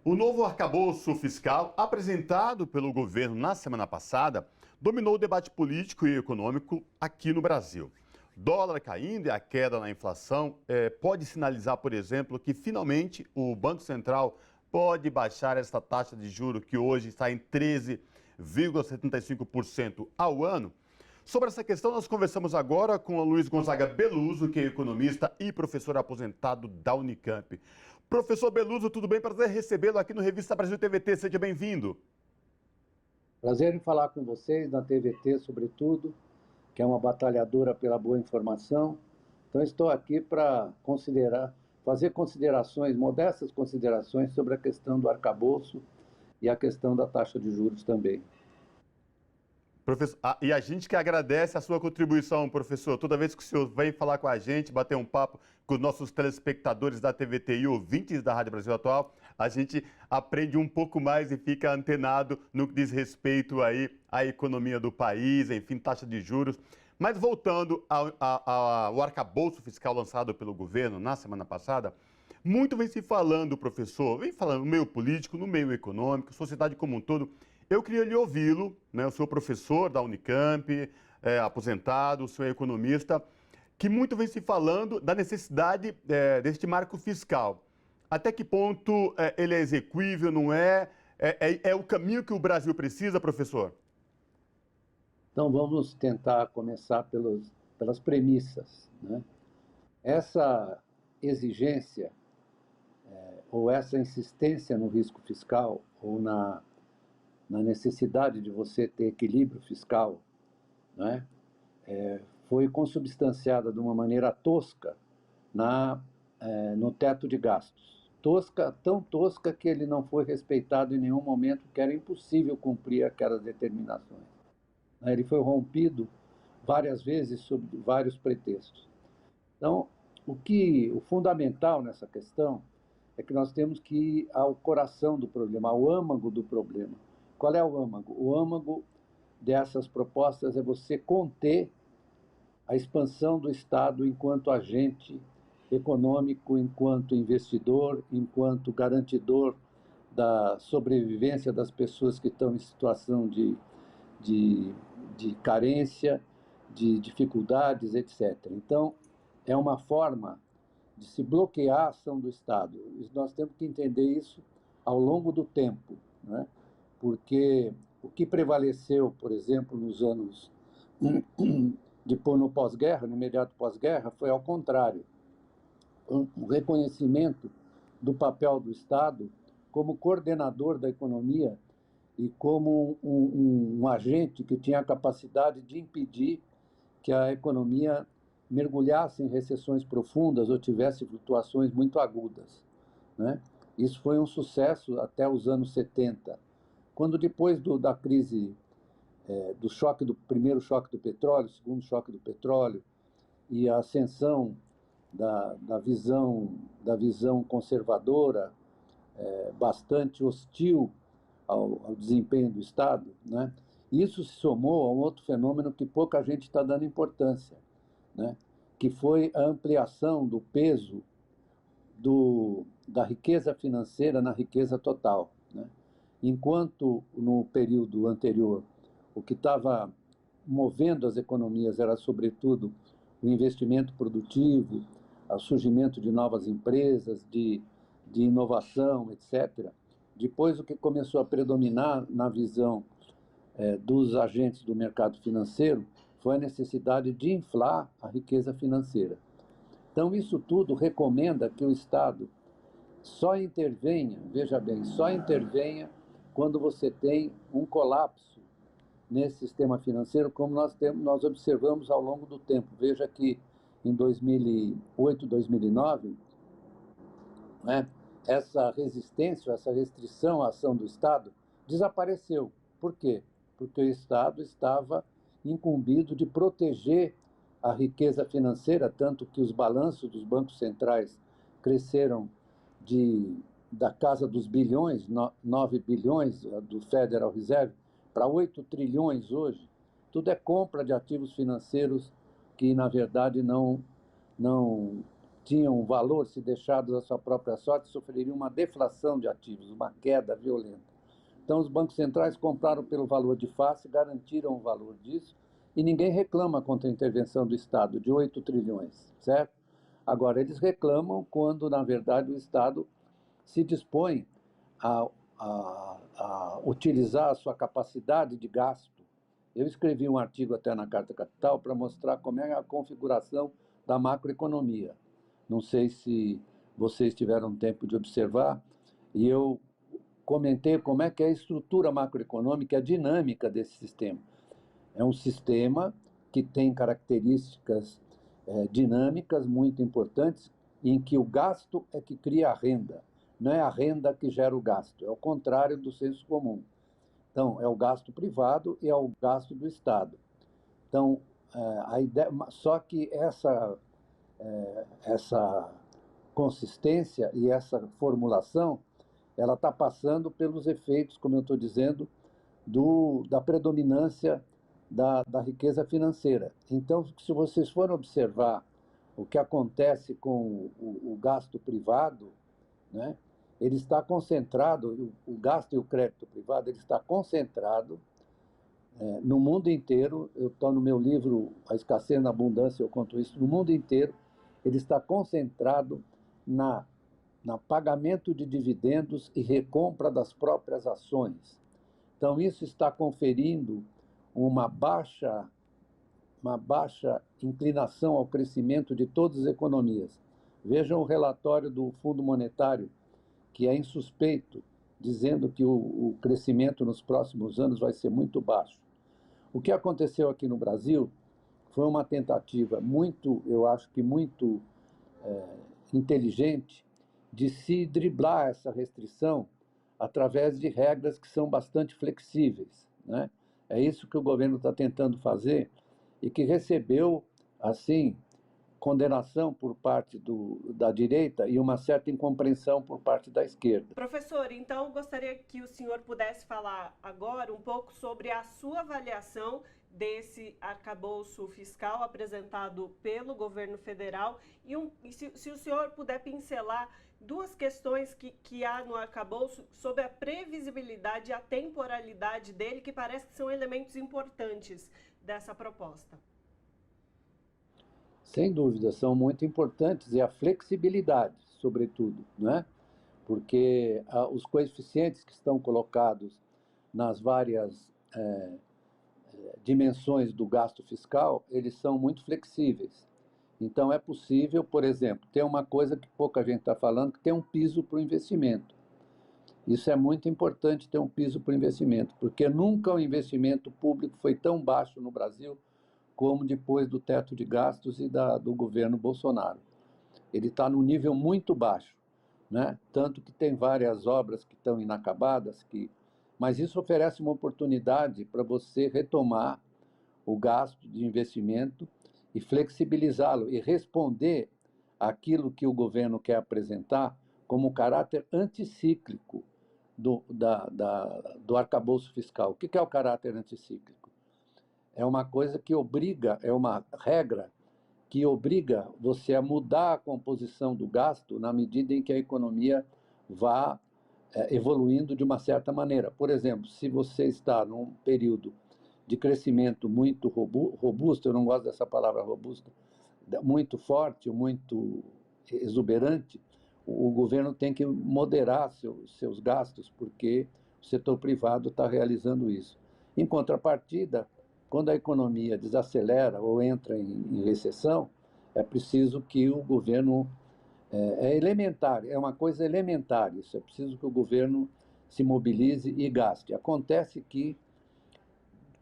O novo arcabouço fiscal, apresentado pelo governo na semana passada, dominou o debate político e econômico aqui no Brasil. Dólar caindo e a queda na inflação pode sinalizar, por exemplo, que finalmente o Banco Central pode baixar essa taxa de juros que hoje está em 13,75% ao ano. Sobre essa questão, nós conversamos agora com o Luiz Gonzaga Beluso, que é economista e professor aposentado da Unicamp. Professor Beluso, tudo bem? Prazer recebê-lo aqui no Revista Brasil TVT. Seja bem-vindo. Prazer em falar com vocês na TVT, sobretudo, que é uma batalhadora pela boa informação. Então, estou aqui para fazer considerações, modestas considerações sobre a questão do arcabouço e a questão da taxa de juros também. Professor, e a gente que agradece a sua contribuição, professor. Toda vez que o senhor vem falar com a gente, bater um papo com os nossos telespectadores da TVT e ouvintes da Rádio Brasil Atual, a gente aprende um pouco mais e fica antenado no que diz respeito aí à economia do país, enfim, taxa de juros. Mas voltando ao arcabouço fiscal lançado pelo governo na semana passada, muito vem se falando, professor, vem falando no meio político, no meio econômico, sociedade como um todo. Eu queria lhe ouvi-lo, né? Eu sou professor da Unicamp, aposentado, sou economista, que muito vem se falando da necessidade deste marco fiscal. Até que ponto ele é exequível, não é? É o caminho que o Brasil precisa, professor? Então, vamos tentar começar pelas premissas, né? Essa exigência ou essa insistência no risco fiscal ou na necessidade de você ter equilíbrio fiscal, né, foi consubstanciada de uma maneira tosca no teto de gastos. Tão tosca que ele não foi respeitado em nenhum momento, que era impossível cumprir aquelas determinações. Ele foi rompido várias vezes sob vários pretextos. Então, o fundamental nessa questão é que nós temos que ir ao coração do problema, ao âmago do problema. Qual é o âmago? O âmago dessas propostas é você conter a expansão do Estado enquanto agente econômico, enquanto investidor, enquanto garantidor da sobrevivência das pessoas que estão em situação de carência, de dificuldades, etc. Então, é uma forma de se bloquear a ação do Estado. Nós temos que entender isso ao longo do tempo, né? Porque o que prevaleceu, por exemplo, nos anos no pós-guerra, no imediato pós-guerra, foi ao contrário, um reconhecimento do papel do Estado como coordenador da economia e como um agente que tinha a capacidade de impedir que a economia mergulhasse em recessões profundas ou tivesse flutuações muito agudas, né? Isso foi um sucesso até os anos 70. Quando depois da crise, do primeiro choque do petróleo, segundo choque do petróleo, e a ascensão da visão conservadora, bastante hostil ao desempenho do Estado, né? Isso se somou a um outro fenômeno que pouca gente está dando importância, né? Que foi a ampliação do peso da riqueza financeira na riqueza total, né? Enquanto no período anterior o que estava movendo as economias era, sobretudo, o investimento produtivo, o surgimento de novas empresas, de inovação, etc. Depois, o que começou a predominar na visão dos agentes do mercado financeiro foi a necessidade de inflar a riqueza financeira. Então, isso tudo recomenda que o Estado só intervenha, veja bem, só intervenha quando você tem um colapso nesse sistema financeiro, como nós observamos ao longo do tempo. Veja que em 2008, 2009, né, essa resistência, essa restrição à ação do Estado desapareceu. Por quê? Porque o Estado estava incumbido de proteger a riqueza financeira, tanto que os balanços dos bancos centrais cresceram da casa dos bilhões, 9 bilhões do Federal Reserve, para 8 trilhões hoje. Tudo é compra de ativos financeiros que, na verdade, não tinham um valor, se deixados à sua própria sorte, sofreriam uma deflação de ativos, uma queda violenta. Então, os bancos centrais compraram pelo valor de face, garantiram o valor disso, e ninguém reclama contra a intervenção do Estado, de 8 trilhões, certo? Agora, eles reclamam quando, na verdade, o Estado se dispõe a, a utilizar a sua capacidade de gasto. Eu escrevi um artigo até na Carta Capital para mostrar como é a configuração da macroeconomia. Não sei se vocês tiveram tempo de observar, e eu comentei como é que é a estrutura macroeconômica, a dinâmica desse sistema. É um sistema que tem características dinâmicas muito importantes, em que o gasto é que cria a renda, não é a renda que gera o gasto, é o contrário do senso comum. Então, é o gasto privado e é o gasto do Estado. Então, a ideia, só que essa consistência e essa formulação, ela está passando pelos efeitos, como eu estou dizendo, da predominância da riqueza financeira. Então, se vocês forem observar o que acontece com o gasto privado, né, ele está concentrado, o gasto e o crédito privado, ele está concentrado no mundo inteiro. Eu estou no meu livro A Escassez na Abundância, eu conto isso, no mundo inteiro, ele está concentrado na pagamento de dividendos e recompra das próprias ações. Então, isso está conferindo uma baixa inclinação ao crescimento de todas as economias. Vejam o relatório do Fundo Monetário, que é insuspeito, dizendo que o crescimento nos próximos anos vai ser muito baixo. O que aconteceu aqui no Brasil foi uma tentativa eu acho que muito inteligente, de se driblar essa restrição através de regras que são bastante flexíveis, né? É isso que o governo está tentando fazer e que recebeu, assim, condenação por parte da direita e uma certa incompreensão por parte da esquerda. Professor, então gostaria que o senhor pudesse falar agora um pouco sobre a sua avaliação desse arcabouço fiscal apresentado pelo governo federal e se o senhor puder pincelar duas questões que há no arcabouço sobre a previsibilidade e a temporalidade dele, que parece que são elementos importantes dessa proposta. Sem dúvida, são muito importantes, e a flexibilidade, sobretudo, né? Porque os coeficientes que estão colocados nas várias dimensões do gasto fiscal, eles são muito flexíveis. Então, é possível, por exemplo, ter uma coisa que pouca gente está falando, que tem um piso para o investimento. Isso é muito importante, ter um piso para o investimento, porque nunca o investimento público foi tão baixo no Brasil como depois do teto de gastos e do governo Bolsonaro. Ele está num nível muito baixo, né? Tanto que tem várias obras que estão inacabadas, mas isso oferece uma oportunidade para você retomar o gasto de investimento e flexibilizá-lo e responder àquilo que o governo quer apresentar como caráter anticíclico do arcabouço fiscal. O que é o caráter anticíclico? É uma coisa que obriga, é uma regra que obriga você a mudar a composição do gasto na medida em que a economia vá evoluindo de uma certa maneira. Por exemplo, se você está num período de crescimento muito robusto, eu não gosto dessa palavra robusta, muito forte, muito exuberante, o governo tem que moderar seus gastos, porque o setor privado está realizando isso. Em contrapartida, quando a economia desacelera ou entra em recessão, é preciso que o governo... É elementar, é uma coisa elementar isso, é preciso que o governo se mobilize e gaste. Acontece que,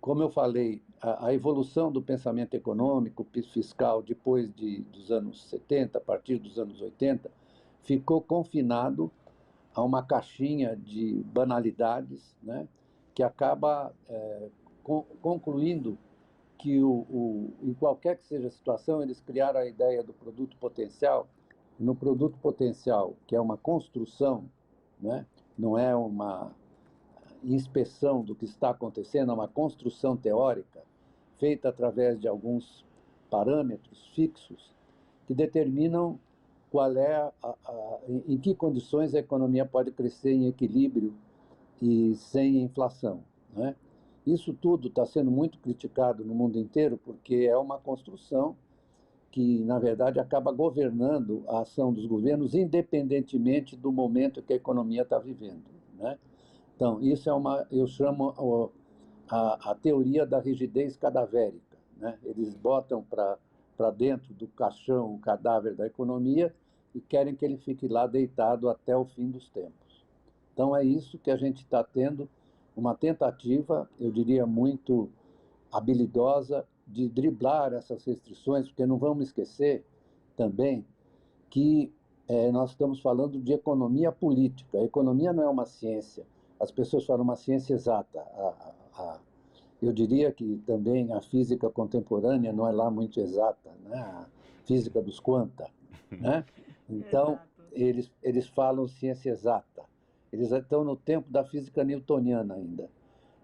como eu falei, a evolução do pensamento econômico, fiscal, depois dos anos 70, a partir dos anos 80, ficou confinado a uma caixinha de banalidades, né, que acaba concluindo que em qualquer que seja a situação, eles criaram a ideia do produto potencial. No produto potencial, que é uma construção, né, não é uma inspeção do que está acontecendo, é uma construção teórica feita através de alguns parâmetros fixos que determinam qual é em que condições a economia pode crescer em equilíbrio e sem inflação, né? Isso tudo está sendo muito criticado no mundo inteiro porque é uma construção que, na verdade, acaba governando a ação dos governos independentemente do momento que a economia está vivendo, né? Então, isso eu chamo a teoria da rigidez cadavérica, né? Eles botam para dentro do caixão o cadáver da economia e querem que ele fique lá deitado até o fim dos tempos. Então, é isso que a gente está tendo, uma tentativa, eu diria, muito habilidosa de driblar essas restrições, porque não vamos esquecer também que nós estamos falando de economia política. A economia não é uma ciência. As pessoas falam uma ciência exata. Eu diria que também a física contemporânea não é lá muito exata, né? A física dos quanta, né? Então, eles falam ciência exata. Eles estão no tempo da física newtoniana ainda,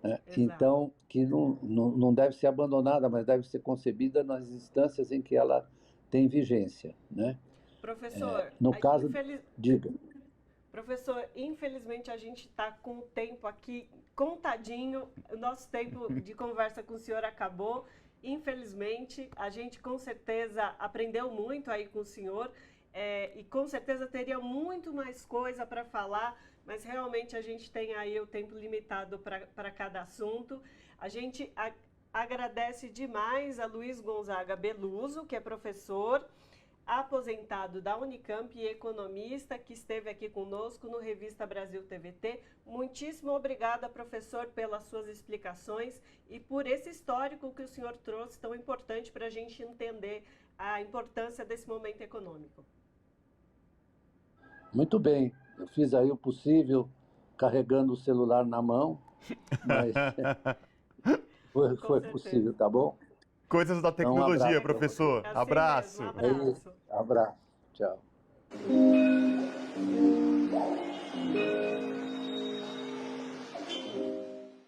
né? Então, que não deve ser abandonada, mas deve ser concebida nas instâncias em que ela tem vigência, né? Professor, no caso, diga. Professor, infelizmente a gente está com o tempo aqui contadinho, o nosso tempo de conversa com o senhor acabou. Infelizmente, a gente com certeza aprendeu muito aí com o senhor e com certeza teria muito mais coisa para falar, mas realmente a gente tem aí o tempo limitado para cada assunto. A gente agradece demais a Luiz Gonzaga Beluso, que é professor, aposentado da Unicamp e economista, que esteve aqui conosco no Revista Brasil TVT. Muitíssimo obrigada, professor, pelas suas explicações e por esse histórico que o senhor trouxe, tão importante para a gente entender a importância desse momento econômico. Muito bem, eu fiz aí o possível, carregando o celular na mão, mas foi possível, tá bom? Coisas da tecnologia, então, um professor. Assim abraço. mesmo, um abraço. Abraço. Tchau.